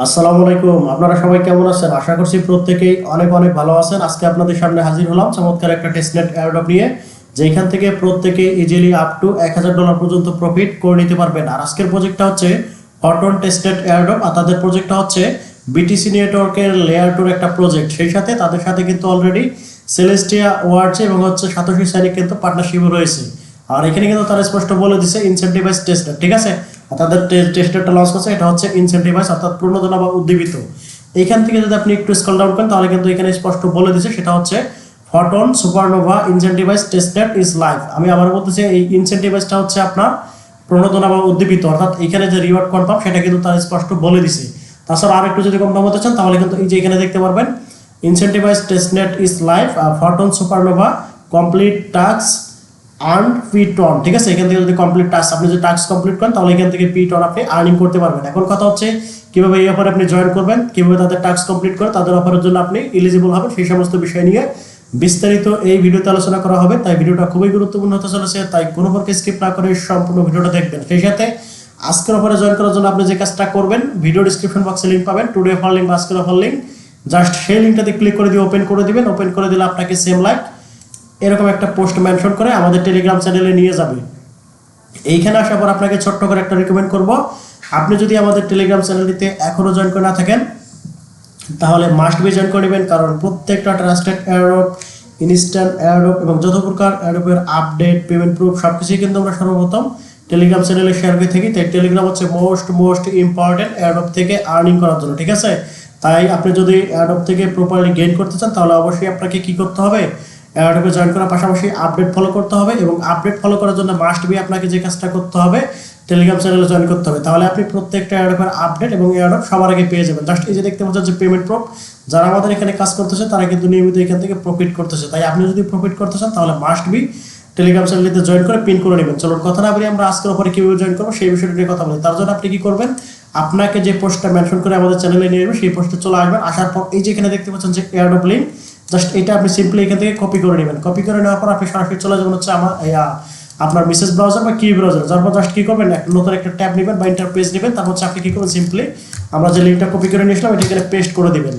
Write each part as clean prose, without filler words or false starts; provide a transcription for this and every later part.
আসসালামু আলাইকুম। আপনারা সবাই কেমন আছেন? আশা করছি প্রত্যেকেই অনেক অনেক ভালো আছেন। আজকে আপনাদের সামনে হাজির হলাম চমৎকার একটা টেস্টনেট এয়ারড্রপ নিয়ে, যেখান থেকে প্রত্যেকেই ইজিলি আপ টু $1000 পর্যন্ত প্রফিট করে নিতে পারবেন। আর আজকের প্রজেক্টটা হচ্ছে হটন টেস্টনেট এয়ারড্রপ, আর তাদের প্রজেক্টটা হচ্ছে বিটিসি নেটওয়ার্কের লেয়ার 2 একটা প্রজেক্ট। সেই সাথে তাদের সাথে কিন্তু অলরেডি সেলেস্টিয়া ওয়ার্ডস এবং হচ্ছে সাতোশি সাইনিক কিন্তু পার্টনারশিপ রয়েছে। আর এখানে কিন্তু তারা স্পষ্ট বলে দিছে ইনসেন্টিভাইজ টেস্টনেট, ঠিক আছে। আর তাদের টেস্টনেটটা লঞ্চ করছে, এটা হচ্ছে ইনসেন্টিভাইজ অর্থাৎ প্রণোদনা বা উদ্দীপিত। এইখান থেকে যদি আপনি একটু স্ক্রল ডাউন করেন তাহলে কিন্তু এখানে স্পষ্ট বলে দিছে সেটা হচ্ছে photon supernova incentivise testnet is live. আমি আবার বলতেছি এই ইনসেন্টিভাইজটা হচ্ছে আপনার প্রণোদনা বা উদ্দীপিত, অর্থাৎ এখানে যে রিওয়ার্ড কনফার্ম সেটা কিন্তু তারা স্পষ্ট বলে দিছে। তাছাড়া আর একটু যদি কনফার্ম হতে চান তাহলে কিন্তু এই যে এখানে দেখতে পারবেন incentivise testnet is live photon supernova complete task earn পিটন, ঠিক আছে। এখান থেকে যদি কমপ্লিট টাস্ক আপনি যদি টাস্ক কমপ্লিট করেন তাহলে এখান থেকে পিটন আপনি আর্নিং করতে পারবেন। এখন কথা হচ্ছে কিভাবে এই অফারে আপনি জয়েন করবেন, কিভাবে তাদের টাস্ক কমপ্লিট করে তাদের অফারের জন্য আপনি এলিজিবল হবেন, সেই সমস্ত বিষয় নিয়ে বিস্তারিত এই ভিডিওতে আলোচনা করা হবে। তাই ভিডিওটা খুবই গুরুত্বপূর্ণ হতে চলেছে, তাই কোনো প্রকার স্কিপ না করে সম্পূর্ণ ভিডিওটা দেখবেন। সেই সাথে আজকের অফারে জয়েন করার জন্য আপনি যে কাজটা করবেন, ভিডিও ডিসক্রিপশন বক্সে লিঙ্ক পাবেন, টুডে অফার লিঙ্ক বা আজকের অফার লিঙ্ক, জাস্ট সেই লিঙ্কটাতে ক্লিক করে দিয়ে ওপেন করে দিবেন। ওপেন করে দিলে আপনাকে সেম লাইক এরকম একটা পোস্ট মেনশন করে আমাদের টেলিগ্রাম চ্যানেলে নিয়ে যাবে। এইখানে আসার পর আপনাকে ছোট্ট করে একটা রিকমেন্ড করব, আপনি যদি আমাদের টেলিগ্রাম চ্যানেলটিতে এখনও জয়েন করে না থাকেন তাহলে মাস্ট বি জয়েন করে নেবেন, কারণ প্রত্যেকটা ট্রাস্টেড এয়ারড্রপ, ইনস্ট্যান্ট এয়ারড্রপ এবং যত প্রকার এয়ারড্রপের আপডেট, পেমেন্ট প্রুফ সবকিছুই কিন্তু আমরা সর্বপ্রথম টেলিগ্রাম চ্যানেলে শেয়ার করে থাকি। তাই টেলিগ্রাম হচ্ছে মোস্ট ইম্পর্টেন্ট এয়ারড্রপ থেকে আর্নিং করার জন্য, ঠিক আছে। তাই আপনি যদি এয়ারড্রপ থেকে প্রপারলি গেইন করতে চান তাহলে অবশ্যই আপনাকে কি করতে হবে, এয়ারড্রপে জয়েন করার পাশাপাশি আপডেট ফলো করতে হবে, এবং আপডেট ফলো করার জন্য মাস্ট বি আপনাকে যে কাজটা করতে হবে টেলিগ্রাম চ্যানেলে জয়েন করতে হবে। তাহলে আপনি প্রত্যেকটা এয়ারড্রপের আপডেট এবং এয়ারড্রপ সবার আগে পেয়ে যাবেন। জাস্ট এই যে দেখতে পাচ্ছেন যে পেমেন্ট প্রুফ, যারা আমাদের এখানে কাজ করতেছে তারা কিন্তু নিয়মিত এখান থেকে প্রফিট করতেছে। তাই আপনি যদি প্রফিট করতে চান তাহলে মাস্ট বি টেলিগ্রাম চ্যানেলটিতে জয়েন করে পিন করে নেবেন। চলুন কথা না বলি আমরা আজকের উপরে কীভাবে জয়েন করবো সেই বিষয়টা নিয়ে কথা বলি। তার জন্য আপনি কি করবেন, আপনাকে যে পোস্টটা মেনশন করে আমাদের চ্যানেলে নিয়ে আসবে সেই পোস্টে চলে আসবেন। আসার পর এই যে এখানে দেখতে পাচ্ছেন যে এয়ারড্রপ লিঙ্ক, জাস্ট এটা আপনি সিম্পলি এখান থেকে কপি করে নেবেন। কপি করে নেওয়ার পর আপনি সরাসরি চলে যাবেন হচ্ছে আমার আপনার মেসেজ ব্রাউজার বা কি ব্রাউজার, তারপর জাস্ট কি করবেন, নতুন একটা ট্যাব নেবেন বা ইন্টারপেজ নেবেন। তারপর হচ্ছে আপনি কি করবেন, সিম্পলি আমরা যে লিঙ্কটা কপি করে নিয়েছিলাম এটা এখানে পেস্ট করে দিবেন।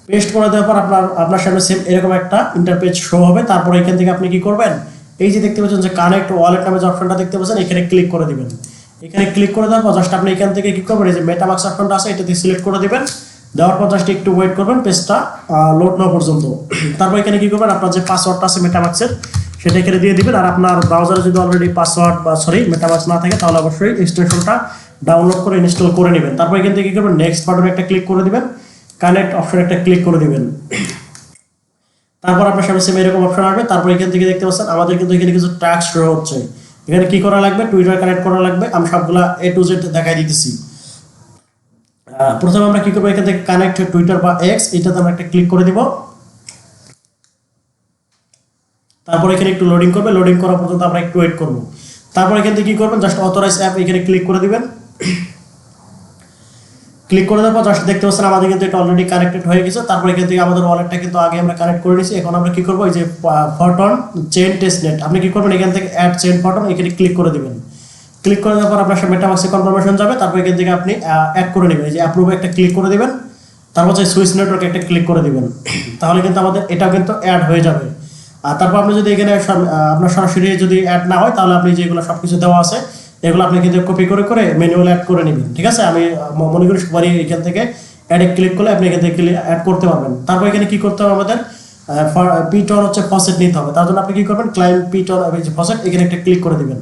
পেস্ট করে দেওয়ার পর আপনার সামনে সেম এরকম একটা ইন্টারপেজ শো হবে। তারপর এখান থেকে আপনি কি করবেন, এই যে দেখতে পাচ্ছেন যে কানেক্ট ওয়ালেট নামে যে অপশনটা দেখতে পাচ্ছেন এখানে ক্লিক করে দিবেন। এখানে ক্লিক করে দেওয়ার পর জাস্ট আপনি এখান থেকে কি করবেন, এই যে মেটামাক্স অপশনটা আছে এটাতে সিলেক্ট করে দিবেন। দেওয়ার পর জাস্ট একটু ওয়েট করবেন পেজটা লোড না পর্যন্ত। তারপর এখানে কি করবেন, আপনার যে পাসওয়ার্ডটা আছে মেটামাক্সের সেটা এখানে দিয়ে দিবেন। আর আপনার ব্রাউজারে যদি অলরেডি পাসওয়ার্ড বা মেটামাক্স না থাকে তাহলে অবশ্যই এক্সটেনশনটা ডাউনলোড করে ইনস্টল করে নেবেন। তারপর এখান থেকে কি করবেন, নেক্সট বাটনে একটা ক্লিক করে দিবেন, কানেক্ট অপশন একটা ক্লিক করে দিবেন। তারপর আপনার সামনে সেম এরকম অপশন আসবে। তারপর এখান থেকে দেখতে পাচ্ছেন আমাদের কিন্তু এখানে কিছু ট্যাক্স শো হচ্ছে। এখানে কি করা লাগবে, টুইটার কানেক্ট করা লাগবে। আমি সবগুলা A to Z দেখাই দিতেছি। প্রথমে আমরা কি করবো, এখান থেকে কানেক্ট টুইটার বা এক্স এটাতে আমরা একটা ক্লিক করে দিব। তারপর এখানে একটু লোডিং করবে, লোডিং করা পর্যন্ত আমরা একটু ওয়েট করব। তারপর এখান থেকে কি করবেন, জাস্ট অথরাইজ অ্যাপ এখানে ক্লিক করে দিবেন। ক্লিক করে দেওয়ার পর জাস্ট দেখতে পাচ্ছেন আমাদের কিন্তু এটা অলরেডি কানেক্টেড হয়ে গেছে। তারপর এখান থেকে আমাদের ওয়ালেটটা কিন্তু আগে আমরা কানেক্ট করে নিয়েছি। এখন আমরা কি করবো, এই যে ফটন চেইন টেস্টনেট আপনি কি করবেন, এখান থেকে অ্যাড চেইন ফটন এখানে ক্লিক করে দিবেন। ক্লিক করে দেওয়ার পর আপনার সামনে মেটামাক্সে কনফার্মেশন যাবে। তারপর এখান থেকে আপনি অ্যাড করে নেবেন, এই যে অ্যাপ্রুভে একটা ক্লিক করে দিবেন। তারপর হচ্ছে সুইচ নেটওয়ার্কে একটা ক্লিক করে দিবেন। তাহলে কিন্তু আমাদের এটাও কিন্তু অ্যাড হয়ে যাবে। আর তারপর আপনি যদি এখানে আপনার সরাসরি যদি অ্যাড না হয় তাহলে আপনি যেগুলো সব কিছু দেওয়া আছে এগুলো আপনি কিন্তু কপি করে করে ম্যানুয়াল অ্যাড করে নেবেন, ঠিক আছে। আমি মনে করি সবারই এখান থেকে অ্যাডে ক্লিক করলে আপনি এখান থেকে অ্যাড করতে পারবেন। তারপর এখানে কি করতে হবে, আমাদের পিটন হচ্ছে ফসেট নিতে হবে। তার জন্য আপনি কি করবেন, ক্লাইম পিটন ফসেট এখানে একটা ক্লিক করে দিবেন।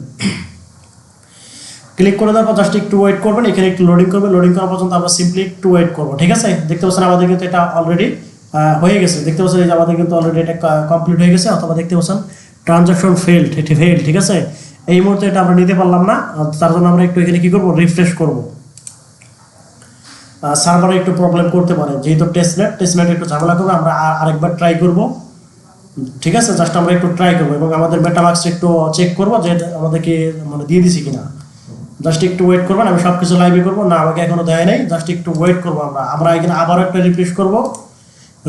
ক্লিক করে দেওয়ার পর জাস্ট একটু ওয়েট করবেন, এখানে একটু লোডিং করবে। লোডিং করা পর্যন্ত আমরা সিম্পলি একটু ওয়েট করবো, ঠিক আছে। দেখতে পাচ্ছেন আমাদের কিন্তু এটা অলরেডি হয়ে গেছে। দেখতে পাচ্ছেন এই যে আমাদের কিন্তু অলরেডি এটা কমপ্লিট হয়ে গেছে, অথবা দেখতে পাচ্ছেন ট্রানজাকশন ফেল, ঠিক আছে। এই মুহূর্তে এটা আমরা নিতে পারলাম না, তার জন্য আমরা একটু এখানে কি করবো, রিফ্রেশ করব। সার্ভারে একটু প্রবলেম করতে পারে, যেহেতু টেস্টনেট একটু ঝামেলা করবে। আমরা আরেকবার ট্রাই করব, ঠিক আছে। জাস্ট আমরা একটু ট্রাই করবো এবং আমাদের মেটামাক্স একটু চেক করবো যে আমাদেরকে মানে দিয়ে দিছি কিনা। জাস্ট একটু ওয়েট করবেন, আমি সব কিছু লাইভে করবো না, আমাকে এখনো দেয় নাই। জাস্ট একটু ওয়েট করবো। আমরা এখানে আবারও একটা রিফ্রেশ করবো।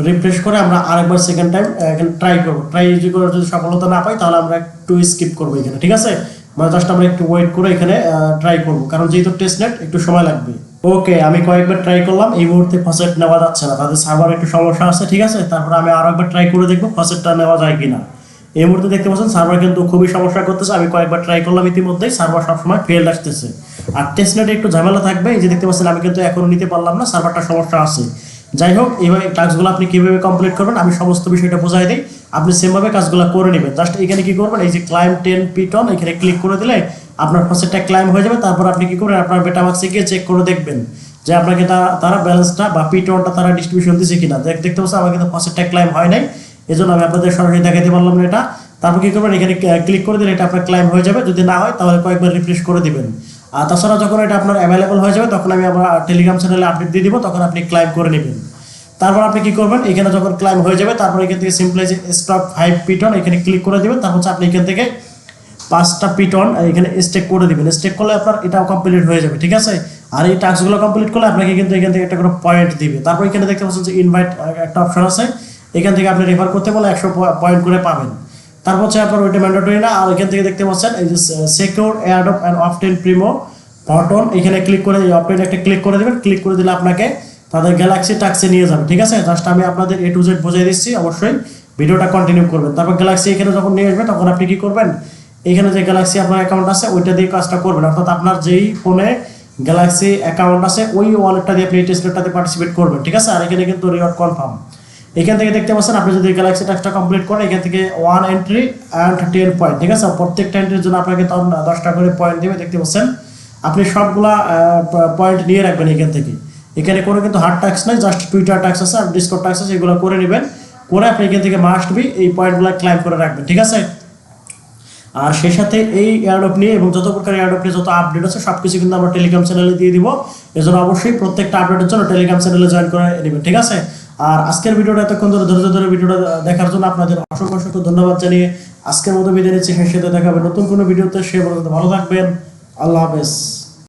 রিফ্রেশ করে আমরা আরেকবার সেকেন্ড টাইম এখানে ট্রাই করবো। ট্রাই করে যদি সফলতা না পাই তাহলে আমরা একটু স্কিপ করবো এখানে, ঠিক আছে। মানে জাস্ট আমরা একটু ওয়েট করে এখানে ট্রাই করবো, কারণ যেহেতু টেস্টনেট একটু সময় লাগবে। ওকে, আমি কয়েকবার ট্রাই করলাম, এই মুহূর্তে ফসেট নেওয়া যাচ্ছে না, তাদের সার্ভার একটু সমস্যা আছে, ঠিক আছে। তারপরে আমি আরো একবার ট্রাই করে দেখবো ফসেটটা নেওয়া যায় কিনা। এই মুহূর্তে দেখতে পাচ্ছেন সার্ভার কিন্তু খুবই সমস্যা করতেছে, আমি কয়েকবার ট্রাই করলাম ইতিমধ্যেই, সার্ভার সবসময় ফেল আসতেছে। আর টেস্টনেটে একটু ঝামেলা থাকবে, এই যে দেখতে পাচ্ছেন আমি কিন্তু এখনো নিতে পারলাম না, সার্ভারটা সমস্যা আছে। যাই হোক, এইভাবে টাস্কগুলো আপনি কিভাবে কমপ্লিট করবেন আমি সমস্ত বিষয়টা বোঝাই দিই, আপনি সেমভাবে কাজগুলো করে নেবেন। জাস্ট এখানে কি করবেন, এই যে ক্লাইম 10 পিটন এখানে ক্লিক করে দিলে আপনার ফসেটটা ক্লাইম হয়ে যাবে। তারপর আপনি কি করবেন, আপনার বেটামাক্সে গিয়ে চেক করে দেখবেন যে আপনাকে তারা ব্যালেন্সটা বা পিটনটা তারা ডিস্ট্রিবিউশন দিচ্ছে কিনা। দেখতে পাচ্ছেন আমার কিন্তু ফসেটটা ক্লাইম হয় নাই, এই জন্য আমি আপনাদের সরাসরি দেখাতে পারলাম না এটা। তারপর কি করবেন, এখানে ক্লিক করে দিলে এটা আপনার ক্লাইম হয়ে যাবে, যদি না হয় তাহলে কয়েকবার রিফ্রেশ করে দিবেন। আর তাছাড়া যখন এটা আপনার অ্যাভেলেবল হয়ে যাবে তখন আমি আমার টেলিগ্রাম চ্যানেলে আপডেট দিয়ে দিব, তখন আপনি ক্লাইম করে নেবেন। তারপর আপনি কি করবেন, এখানে যখন ক্লাইম হয়ে যাবে তারপর এখান থেকে সিম্পলি যে স্টক 5 পিটন এখানে ক্লিক করে দিবেন। তারপর হচ্ছে আপনি এখান থেকে 5টা পিটন এখানে স্টেক করে দিবেন। স্টেক করলে আপনার এটাও কমপ্লিট হয়ে যাবে, ঠিক আছে। আর এই টাস্কগুলো কমপ্লিট করলে আপনাকে কিন্তু এখান থেকে একটা করে পয়েন্ট দিবে। তারপর এখানে দেখতে পাচ্ছেন যে ইনভাইট একটা অপশন আছে, এখান থেকে আপনি রেফার করতে বলে 100 পয়েন্ট করে পাবেন। তারপর হচ্ছে আপনার ওইটা ম্যান্ডেটরি না। আর এখান থেকে দেখতে পাচ্ছেন এই যে secure airdrop and often Primo button, এখানে ক্লিক করে এই অপশন একটা ক্লিক করে দিবেন। ক্লিক করে দিলে আপনাকে তাদের গ্যালাক্সি টাস্কে নিয়ে যাবে, ঠিক আছে। জাস্ট আমি আপনাদের A to Z বুঝিয়ে দিচ্ছি, অবশ্যই ভিডিওটা কন্টিনিউ করবেন। তারপর গ্যালাক্সি এখানে যখন নিয়ে আসবে তখন আপনি কি করবেন, এখানে যে গ্যালাক্সি আপনার অ্যাকাউন্ট আছে ওইটা দিয়ে কাজটা করবেন, অর্থাৎ আপনার যেই ফোনে গ্যালাক্সি অ্যাকাউন্ট আছে ওই ওয়ালেটটা দিয়ে আপনি এই টেস্টনেটটাতে পার্টিসিপেট করবেন, ঠিক আছে। আর এখানে কিন্তু রিওয়ার্ড কনফার্ম, এখান থেকে দেখতে পাচ্ছেন আপনি যদি গ্যালাক্সি টাস্কটা কমপ্লিট করেন এখান থেকে 1 এন্ট্রি অ্যান্ড 10 পয়েন্ট, ঠিক আছে। প্রত্যেকটা এন্ট্রির জন্য আপনাকে তখন 10টা করে পয়েন্ট দেবে, দেখতে পাচ্ছেন। আপনি সবগুলা পয়েন্ট নিয়ে রাখবেন এখান থেকে। এখানে কোনো কিন্তু হার্ড টাস্ক নাই, জাস্ট টুইটার টাস্ক আছে আর ডিসকর্ড টাস্ক আছে, এগুলো করে নেবেন। করে আপনি এখান থেকে মাস্ট বি এই পয়েন্টগুলো ক্লাইম করে রাখবেন, ঠিক আছে। আর সেই সাথে এই এয়ারড্রপ নিয়ে এবং যত প্রকার এয়ারড্রপ নিয়ে যত আপডেট আছে সব কিছু কিন্তু আমরা টেলিগ্রাম চ্যানেলে দিয়ে দিব। এজন্য অবশ্যই প্রত্যেকটা আপডেটের জন্য টেলিগ্রাম চ্যানেলে জয়েন করে নেবেন, ঠিক আছে। আর আজকের ভিডিওটা এতক্ষণ ধরে ধৈর্য ধরে ভিডিওটা দেখার জন্য আপনাদের অসংখ্য অসংখ্য ধন্যবাদ জানিয়ে আজকের মতো বিদায় নিচ্ছি। সাথে দেখা হবে নতুন কোনো ভিডিওতে, সে পর্যন্ত ভালো থাকবেন, আল্লাহ হাফেজ।